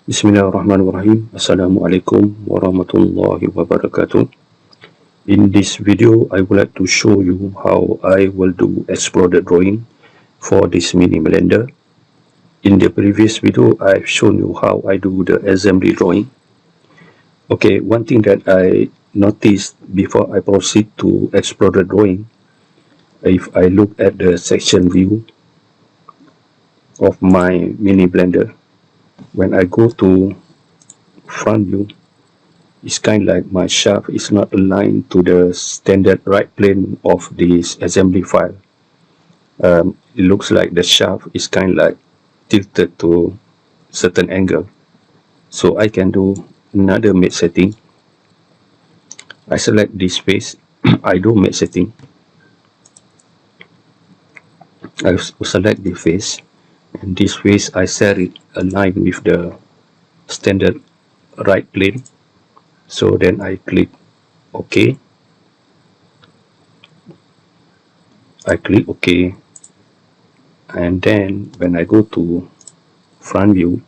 Bismillahirrahmanirrahim. Assalamualaikum warahmatullahi wabarakatuh. In this video, I would like to show you how I will do exploded drawing for this mini blender. In the previous video, I've shown you how I do the assembly drawing. Okay, one thing that I noticed before I proceed to exploded drawing, if I look at the section view of my mini blender, when I go to front view, it's kind of like my shaft is not aligned to the standard right plane of this assembly file. It looks like the shaft is kind of like tilted to certain angle. So I can do another mate setting. I select this face. I do mate setting. I select the face, and this face I set it aligned with the standard right plane. So then I click OK. I click OK, and then when I go to front view,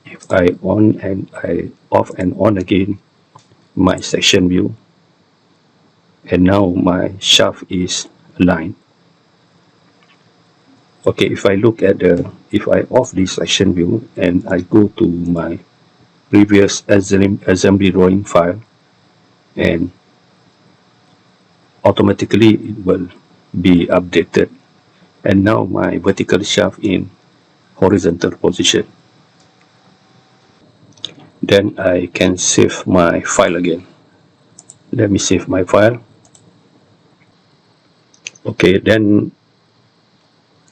if I on and I off and on again my section view, and now my shaft is aligned. Okay, if I look at if I off this section view and I go to my previous assembly drawing file, and automatically it will be updated, and now my vertical shaft in horizontal position. Then I can save my file again. Let me save my file. Okay, then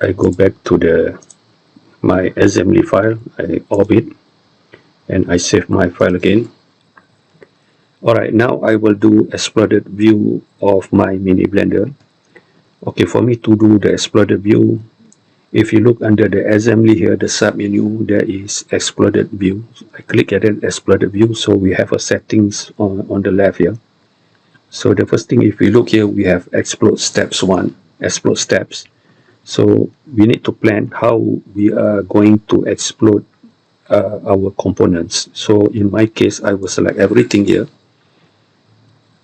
I go back to my assembly file. I off it and I save my file again. Alright, now I will do exploded view of my mini blender. Okay, for me to do the exploded view, if you look under the assembly here, the sub menu, there is exploded view. I click at it, exploded view. So we have a settings on the left here. So the first thing, if we look here, we have explode steps 1, explode steps. So we need to plan how we are going to explode our components. So in my case, I will select everything here.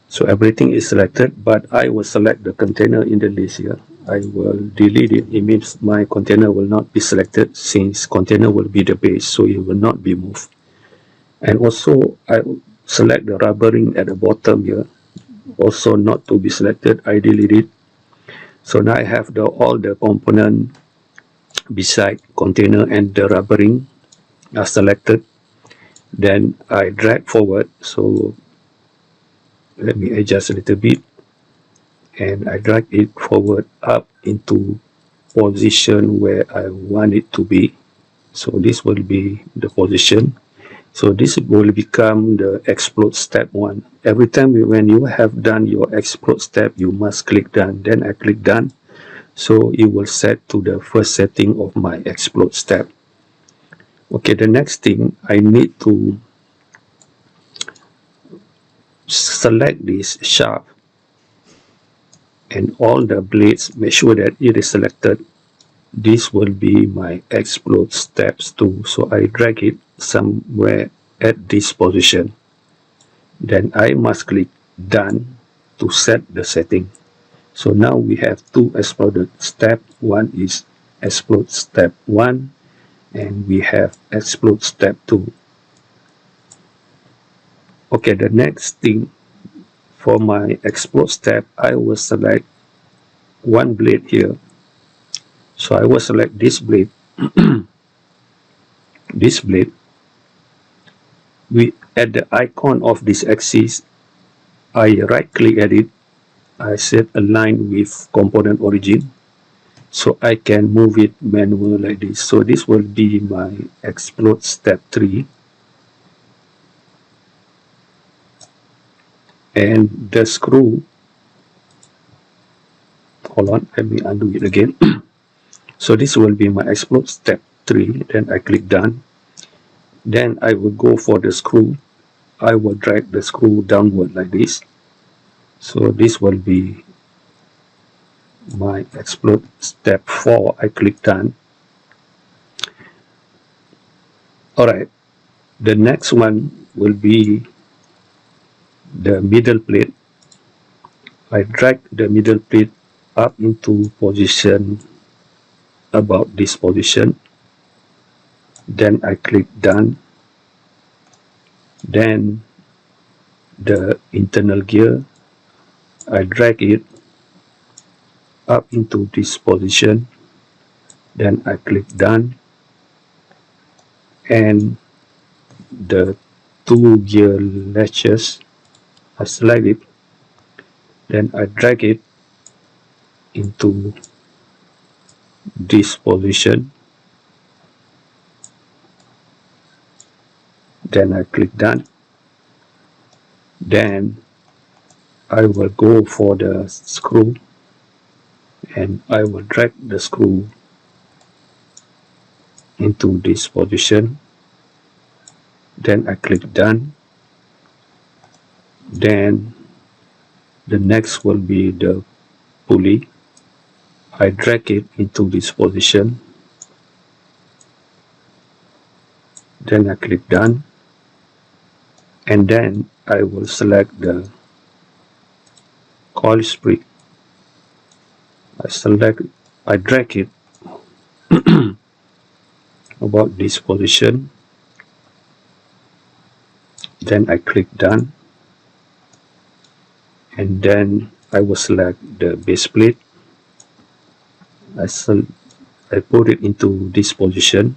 So everything is selected, but I will select the container in the list here. I will delete it. It means my container will not be selected, since container will be the base, so it will not be moved. And also I will select the rubber ring at the bottom here, also not to be selected. I delete it. So now I have all the component beside container and the rubber ring are selected. Then I drag forward. So let me adjust a little bit, and I drag it forward up into position where I want it to be. So this will be the position. So this will become the explode step 1. Every time when you have done your explode step, you must click done. Then I click done. So it will set to the first setting of my explode step. Okay, the next thing, I need to select this shaft and all the blades, make sure that it is selected. This will be my explode steps 2. So I drag it somewhere at this position. Then I must click done to set the setting. So now we have 2 exploded step. One is explode step 1, and we have explode step 2. Okay, the next thing, for my explode step, I will select one blade here. So I will select this blade. This blade, at the icon of this axis, I right click at it. I set align with component origin, so I can move it manually like this. So this will be my explode step 3. And the screw, hold on, let me undo it again. So this will be my explode step 3. Then I click done. Then I will go for the screw. I will drag the screw downward like this. So this will be my explode step 4. I click done. Alright, the next one will be the middle plate. I drag the middle plate up into position about this position. Then I click done. Then the internal gear, I drag it up into this position. Then I click done. And the 2 gear latches, I select it. Then I drag it into this position. Then I click done. Then I will go for the screw and I will drag the screw into this position. Then I click done. Then the next will be the pulley. I drag it into this position. Then I click done. And then I will select the coil spring. I drag it about this position. Then I click done. And then I will select the base plate. I put it into this position.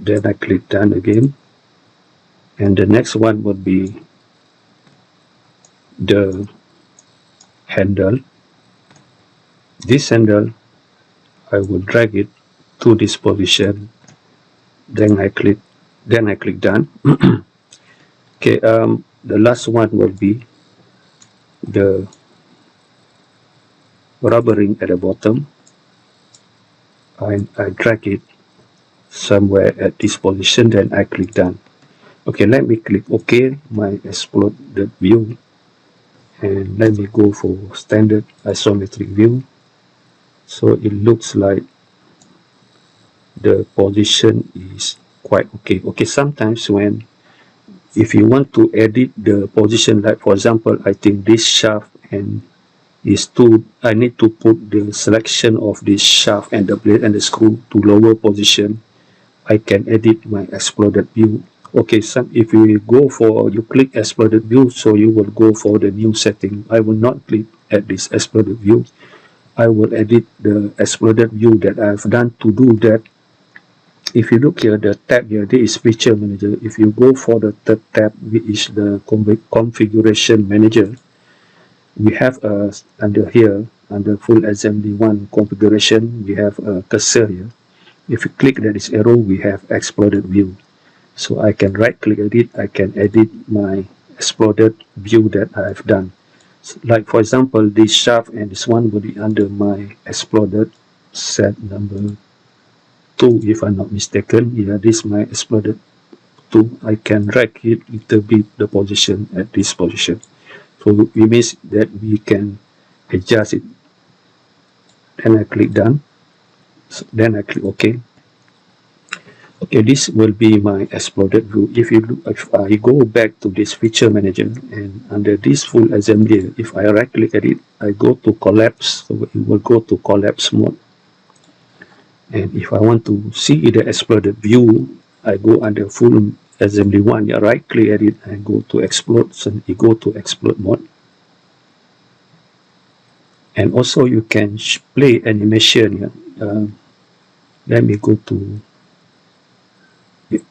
Then I click done again. And the next one would be the handle. This handle, I will drag it to this position. Then I click done. Okay, the last one will be the rubber ring at the bottom. I drag it somewhere at this position. Then I click done. Okay, let me click OK, my exploded view, and let me go for standard isometric view. So it looks like the position is quite okay. Okay, sometimes if you want to edit the position, like for example, I think this shaft and is too, I need to put the selection of this shaft and the blade and the screw to lower position. I can edit my exploded view. Okay, if you go for, you click exploded view, so you will go for the new setting. I will not click at this exploded view. I will edit the exploded view that I've done. To do that, if you look here, the tab here, there is feature manager. If you go for the third tab, which is the configuration manager, we have under here, under full assembly 1 configuration, we have a cursor here. If you click that is arrow, we have exploded view. So I can right click edit, I can edit my exploded view that I've done. So like for example, this shaft and this one will be under my exploded set number 2, if I'm not mistaken. Yeah, this is my exploded 2. I can drag it little bit the position at this position. So it means that we can adjust it. Then I click done. So then I click OK. Okay, this will be my exploded view. If I go back to this feature manager, and under this full assembly, if I right click at it, I go to collapse, so it will go to collapse mode. And if I want to see the exploded view, I go under full assembly 1, I right click at it and go to explode, so you go to explode mode. And also you can play animation here. Let me go to,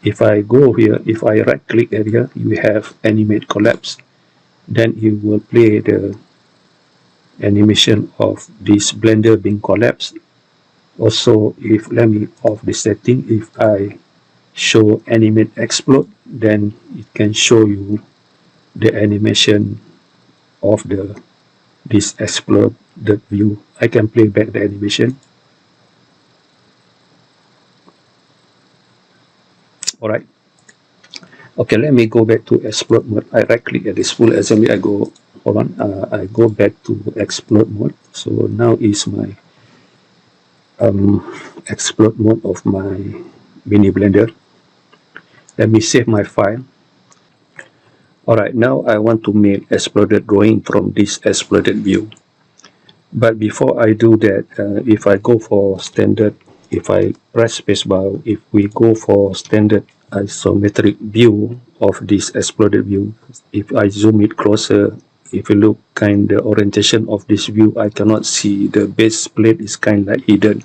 if I go here, if I right click at here, you have animate collapse. Then it will play the animation of this blender being collapsed. Also, if let me off the setting, if I show animate explode, then it can show you the animation of this explode the view. I can play back the animation. Alright. Okay, let me go back to explode mode. I right click at this full assembly. I go, hold on, I go back to explode mode. So now is my explode mode of my Mini Blender. Let me save my file. Alright, now I want to make exploded drawing from this exploded view. But before I do that, if I go for standard, if I press spacebar, if we go for standard isometric view of this exploded view, if I zoom it closer, if you look the orientation of this view, I cannot see the base plate is like hidden.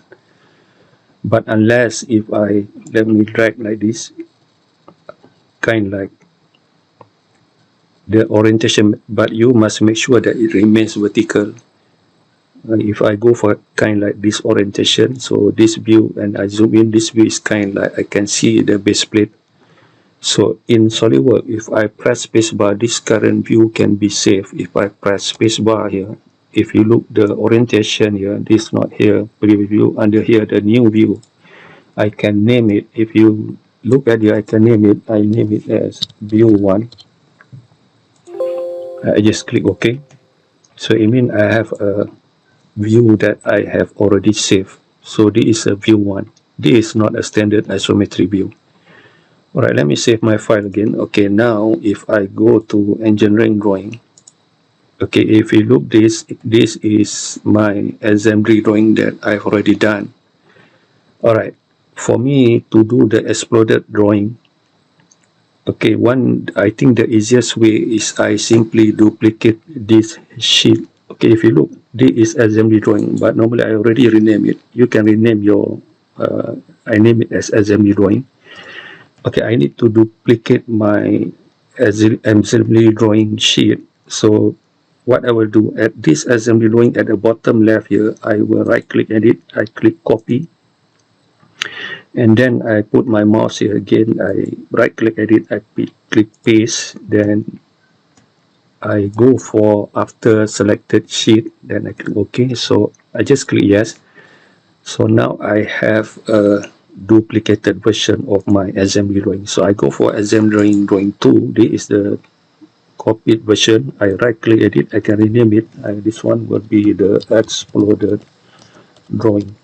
But unless if I let me drag like this, like the orientation, but you must make sure that it remains vertical. If I go for like this orientation, so this view, and I zoom in, this view is like I can see the base plate. So in SolidWorks, if I press spacebar, this current view can be saved. If I press spacebar here, if you look the orientation here, this not here, previous view, under here the new view, I can name it. If you look at here, I can name it. I name it as view 1. I just click OK. So it means I have a view that I have already saved. So this is a view 1. This is not a standard isometric view. Alright, let me save my file again. Okay, now if I go to engineering drawing, okay, if you look this is my assembly drawing that I've already done. Alright, for me to do the exploded drawing, okay, I think the easiest way is I simply duplicate this sheet. Okay, if you look, this is assembly drawing, but normally I already rename it. You can rename your, I name it as assembly drawing. Okay, I need to duplicate my assembly drawing sheet. So what I will do at this assembly drawing at the bottom left here, I will right click edit, I click copy, and then I put my mouse here again, I right click edit, I click paste, then I go for after selected sheet, then I click OK. So I just click yes. So now I have a duplicated version of my assembly drawing. So I go for assembly drawing 2. This is the copied version. I right click edit, I can rename it. This one will be the exploded drawing.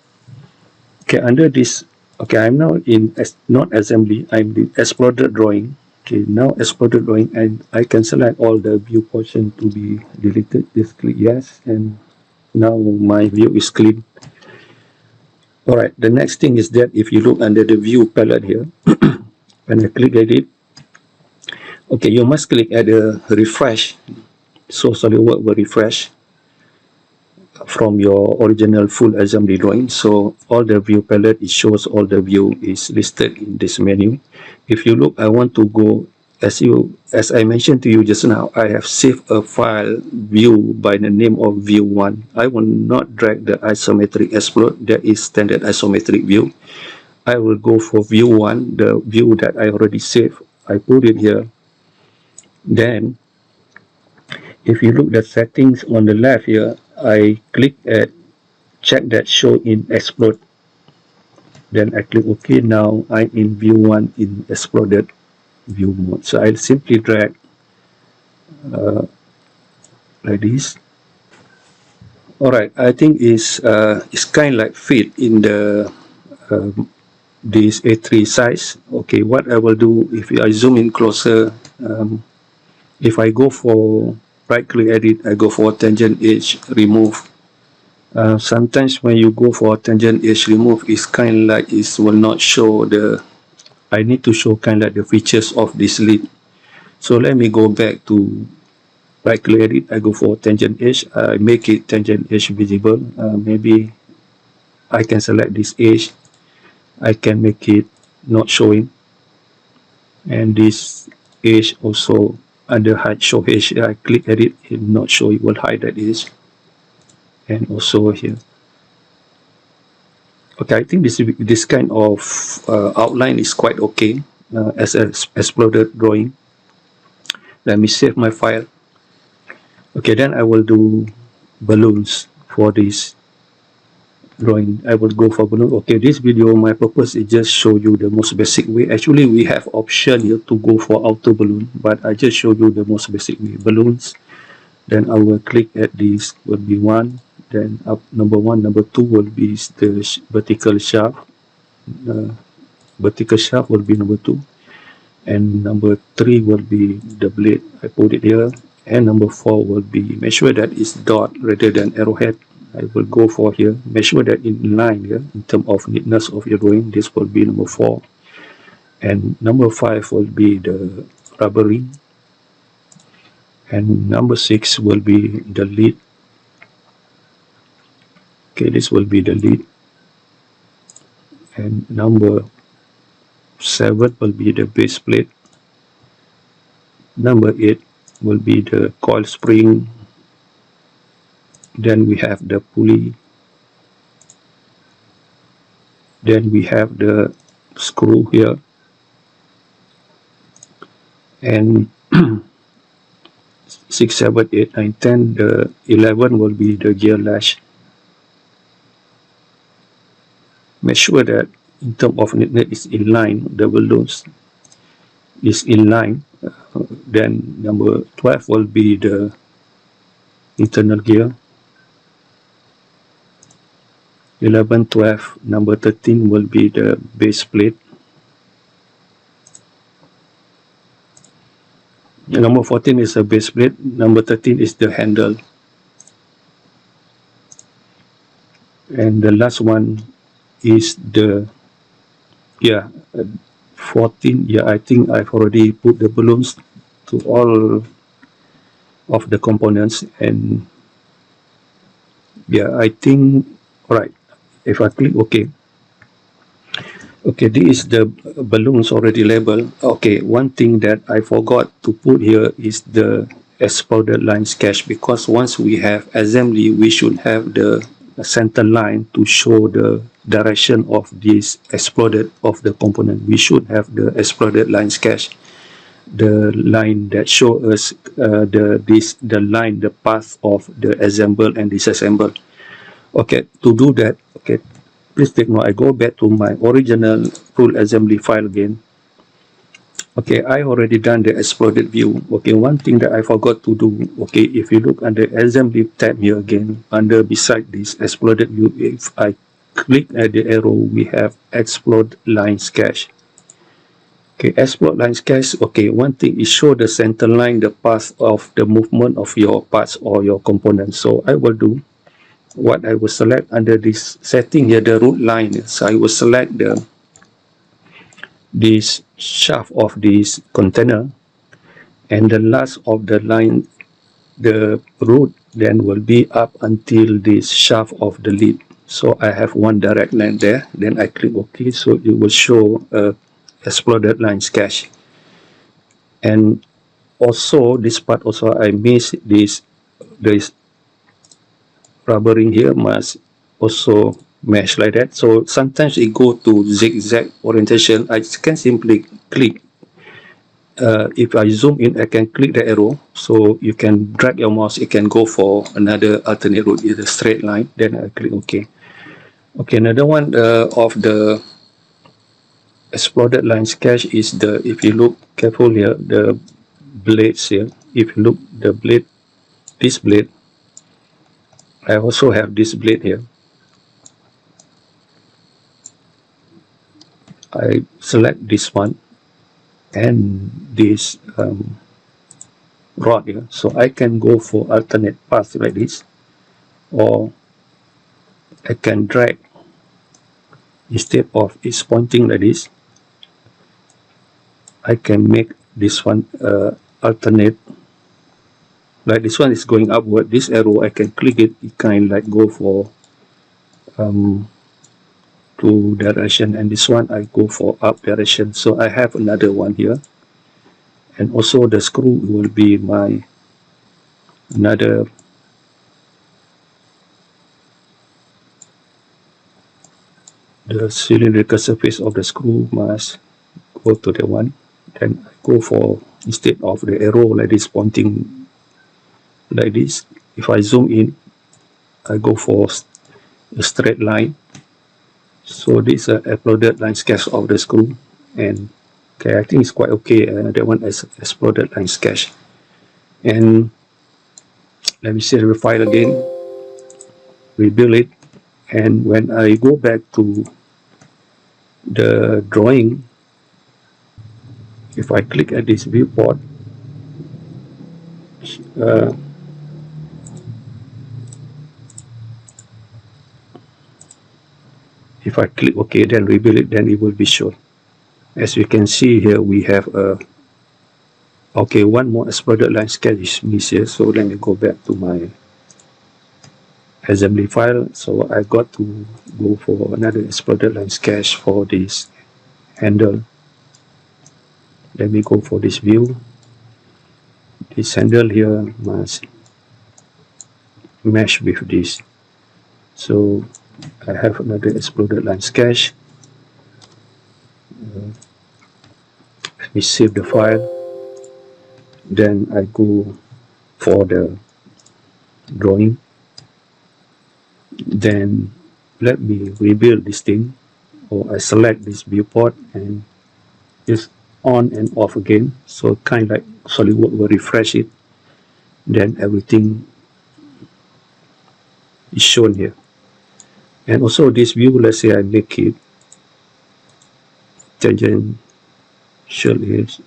Okay, under this, okay, I'm now in not assembly, I'm in exploded drawing. Okay, now exploded drawing, and I can select all the view portion to be deleted. Just click yes, and now my view is clean. Alright, the next thing is that if you look under the view palette here, when I click edit, okay, you must click at the refresh, so SolidWorks will refresh from your original full assembly drawing. So all the view palette, it shows all the view is listed in this menu. If you look, I want to go, as I mentioned to you just now, I have saved a file view by the name of view 1. I will not drag the isometric explode, that is standard isometric view. I will go for view 1, the view that I already saved. I put it here. Then if you look at settings on the left here, I click at check that show in explode. Then I click OK. Now I'm in view 1 in exploded view mode. So I'll simply drag like this. Alright, I think it's kind of like fit in the this A3 size. Okay, what I will do, if I zoom in closer, if I go for right click edit, I go for tangent edge remove. Sometimes when you go for tangent edge remove, it's kind of like it will not show the, I need to show kind of like the features of this lid. So let me go back to right click edit, I go for tangent edge, I make it tangent edge visible. Maybe I can select this edge, I can make it not showing, and this edge also under hide show edge, I click edit, it not show, it will hide that edge, and also here. Okay, I think this kind of outline is quite okay as an exploded drawing. Let me save my file. Okay, then I will do balloons. for this drawing. I will go for balloon. Okay, this video, my purpose is just show you the most basic way. Actually, we have option here to go for auto balloon, but I just show you the most basic way. Balloons, then I will click at this, will be one, then up number one, number two will be the vertical shaft. Vertical shaft will be number two, and number three will be the blade. I put it here, and number four will be, make sure that it's dot rather than arrowhead. I will go for here, make sure that in line here, in terms of neatness of your drawing, this will be number four. And number five will be the rubber ring. And number six will be the lid. Okay, this will be the lid. And number seven will be the base plate. Number eight will be the coil spring. Then we have the pulley. Then we have the screw here. And 6, 7, 8, 9, 10, the 11 will be the gear latch. Make sure that in terms of neatness is in line, the balloons is in line. Then number 12 will be the internal gear. 11, 12, number 13 will be the base plate. Number 14 is a base plate. Number 13 is the handle. And the last one is the, 14. Yeah, I think I've already put the balloons to all of the components. And yeah, I think, right. If I click OK. Okay, this is the balloons already labeled. Okay, one thing that I forgot to put here is the exploded line sketch, because once we have assembly, we should have the center line to show the direction of this exploded of the component. We should have the exploded line sketch, the line that show us the path of the assemble and disassemble. Okay, to do that, okay, please take note, I go back to my original full assembly file again. Okay, I already done the exploded view. Okay, one thing that I forgot to do, okay, if you look under assembly tab here again, under beside this exploded view, if I click at the arrow, we have explode line sketch. Okay, explode line sketch, okay, one thing is show the center line, the path of the movement of your parts or your components. So I will do what I will select under this setting here, the root line. So I will select this shaft of this container, and the last of the line, the root, then will be up until this shaft of the lid. So I have one direct line there. Then I click OK, so it will show exploded line sketch. And also this part also I missed this rubber ring here must also mesh like that. So sometimes it go to zigzag orientation. I can simply click. If I zoom in, I can click the arrow, so you can drag your mouse, it can go for another alternate route, either straight line. Then I click OK. Okay, another one of the exploded line sketch is the, if you look careful here, the blades here. If you look the blade, this blade, I also have this blade here. I select this one and this rod here, so I can go for alternate path like this, or I can drag. Instead of it's pointing like this, I can make this one alternate. Like this one is going upward, this arrow I can click it, it kind of like go for two direction, and this one I go for up direction. So I have another one here, and also the screw will be my another the cylindrical surface of the screw must go to the one. Then I go for, instead of the arrow like this pointing like this, if I zoom in, I go for a straight line. So this is an exploded line sketch of the screw, and okay, I think it's quite okay. That one is exploded line sketch. And let me see the file again, rebuild it, and when I go back to the drawing, if I click at this viewport, if I click OK, then rebuild it, then it will be shown. As you can see here, we have a okay, one more exploded line sketch is missing. So let me go back to my assembly file. So I got to go for another exploded line sketch for this handle. Let me go for this view. This handle here must mesh with this. So I have another exploded line sketch. Let me save the file. Then I go for the drawing. Then let me rebuild this thing, or I select this viewport and just on and off again. So kind of like SolidWorks will refresh it. Then everything is shown here. And also this view, let's say I make it tangential is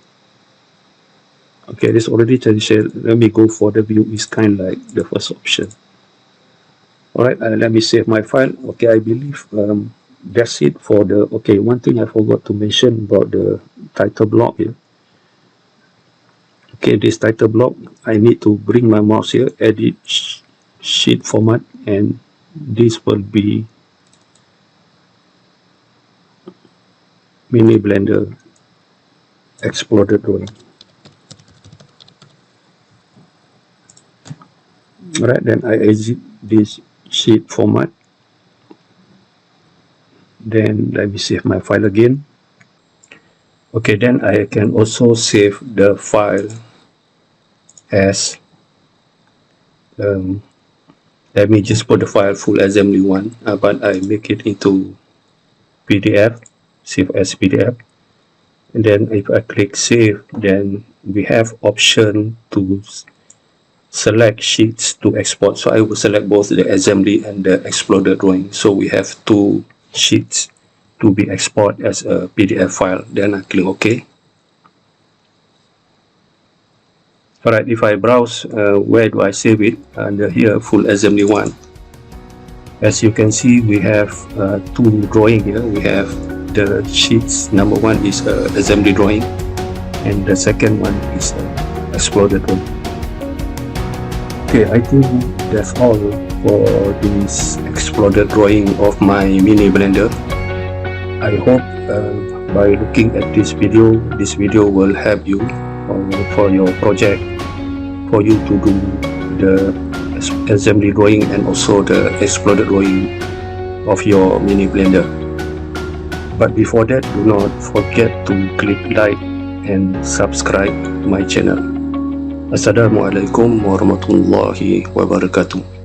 okay, this already tangential. Let me go for the view is kind of like the first option. Alright, let me save my file. Okay, I believe that's it for the, okay, one thing I forgot to mention about the title block here. Okay, this title block, I need to bring my mouse here, edit sheet format, and this will be Mini Blender exploded drawing. Alright, then I exit this sheet format. Then let me save my file again. Okay, then I can also save the file as let me just put the file full assembly one, but I make it into PDF, save as PDF. And then if I click save, then we have option to select sheets to export. So I will select both the assembly and the exploded drawing. So we have two sheets to be exported as a PDF file. Then I click OK. Alright, if I browse, where do I save it? Under here, full assembly one. As you can see, we have two drawing here. We have the sheets. Number one is assembly drawing, and the second one is exploded drawing. Okay, I think that's all for this exploded drawing of my Mini Blender. I hope by looking at this video will help you for your project, for you to do the assembly drawing and also the exploded drawing of your Mini Blender. But before that, do not forget to click like and subscribe my channel. Assalamualaikum warahmatullahi wabarakatuh.